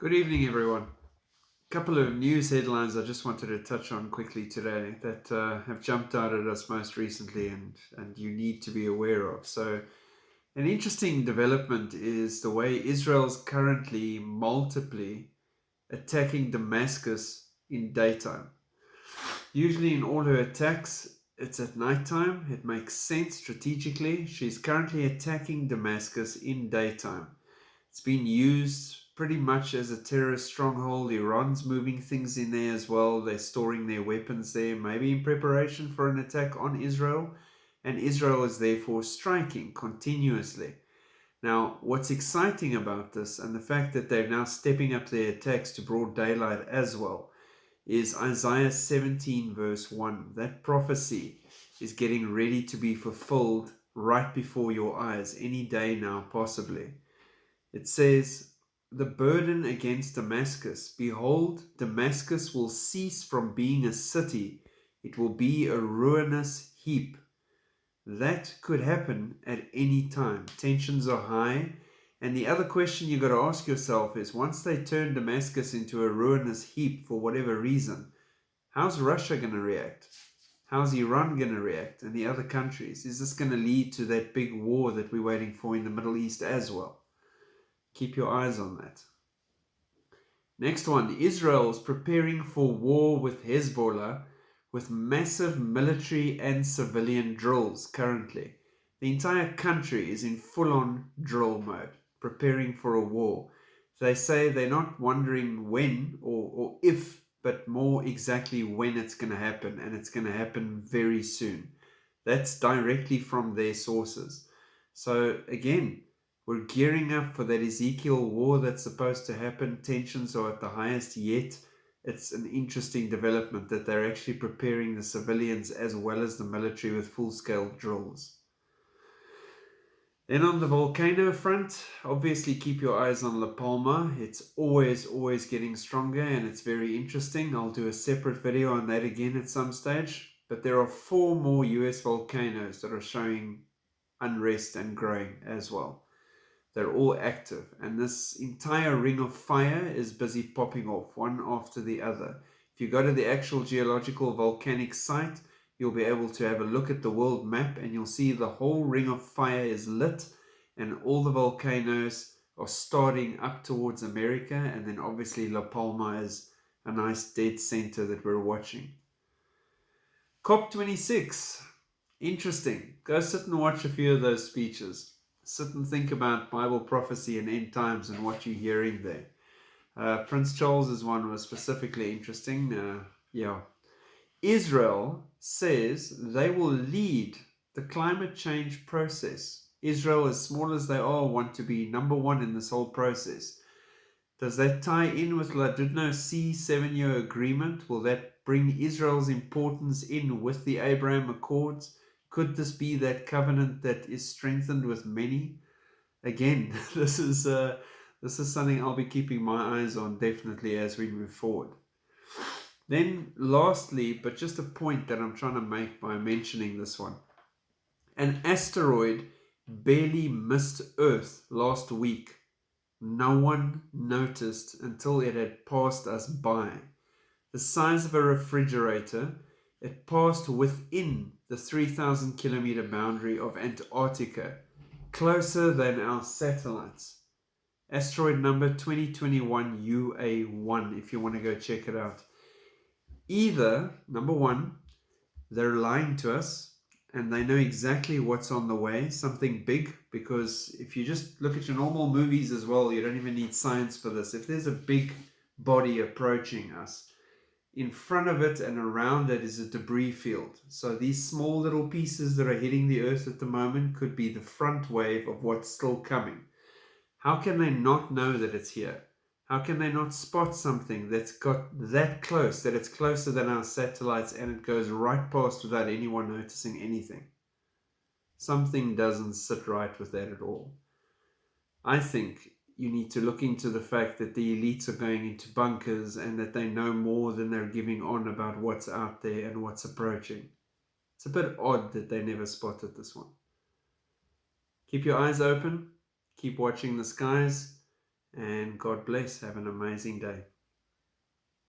Good evening, everyone. A couple of news headlines I just wanted to touch on quickly today that have jumped out at us most recently and you need to be aware of. So, an interesting development is the way Israel's currently multiply attacking Damascus in daytime. Usually, in all her attacks, it's at nighttime. It makes sense strategically. She's currently attacking Damascus in daytime. It's been used pretty much as a terrorist stronghold. Iran's moving things in there as well. They're storing their weapons there, maybe in preparation for an attack on Israel. And Israel is therefore striking continuously. Now, what's exciting about this and the fact that they're now stepping up their attacks to broad daylight as well is Isaiah 17, verse 1. That prophecy is getting ready to be fulfilled right before your eyes, any day now, possibly. It says, the burden against Damascus. Behold, Damascus will cease from being a city. It will be a ruinous heap. That could happen at any time. Tensions are high. And the other question you've got to ask yourself is, once they turn Damascus into a ruinous heap for whatever reason, how's Russia going to react? How's Iran going to react? And the other countries? Is this going to lead to that big war that we're waiting for in the Middle East as well? Keep your eyes on that. Next one, Israel is preparing for war with Hezbollah with massive military and civilian drills currently. The entire country is in full-on drill mode, preparing for a war. They say they're not wondering when or if, but more exactly when it's going to happen, and it's going to happen very soon. That's directly from their sources. So again, we're gearing up for that Ezekiel war that's supposed to happen. Tensions are at the highest yet. It's an interesting development that they're actually preparing the civilians as well as the military with full-scale drills. Then on the volcano front, obviously keep your eyes on La Palma. It's always getting stronger and it's very interesting. I'll do a separate video on that again at some stage. But there are 4 more US volcanoes that are showing unrest and growing as well. They're all active, and this entire ring of fire is busy popping off one after the other. If you go to the actual geological volcanic site, you'll be able to have a look at the world map and you'll see the whole ring of fire is lit and all the volcanoes are starting up towards America, and then obviously La Palma is a nice dead center that we're watching. COP26, interesting. Go sit and watch a few of those speeches. Sit and think about Bible prophecy and end times and what you're hearing there. Prince Charles's one was specifically interesting. Israel says they will lead the climate change process. Israel, as small as they are, want to be number one in this whole process. Does that tie in with Ladudno C 7-year agreement? Will that bring Israel's importance in with the Abraham Accords? Could this be that covenant that is strengthened with many? Again, this is something I'll be keeping my eyes on definitely as we move forward. Then lastly, but just a point that I'm trying to make by mentioning this one. An asteroid barely missed Earth last week. No one noticed until it had passed us by. The size of a refrigerator, it passed within the 3,000 kilometer boundary of Antarctica, closer than our satellites. Asteroid number 2021 UA1, if you want to go check it out. Either, number one, they're lying to us and they know exactly what's on the way, something big, because if you just look at your normal movies as well, you don't even need science for this. If there's a big body approaching us, in front of it and around it is a debris field. So these small little pieces that are hitting the Earth at the moment could be the front wave of what's still coming. How can they not know that it's here? How can they not spot something that's got that close, that it's closer than our satellites and it goes right past without anyone noticing anything? Something doesn't sit right with that at all. I think you need to look into the fact that the elites are going into bunkers and that they know more than they're giving on about what's out there and what's approaching. It's a bit odd that they never spotted this one. Keep your eyes open, keep watching the skies, And God bless. Have an amazing day.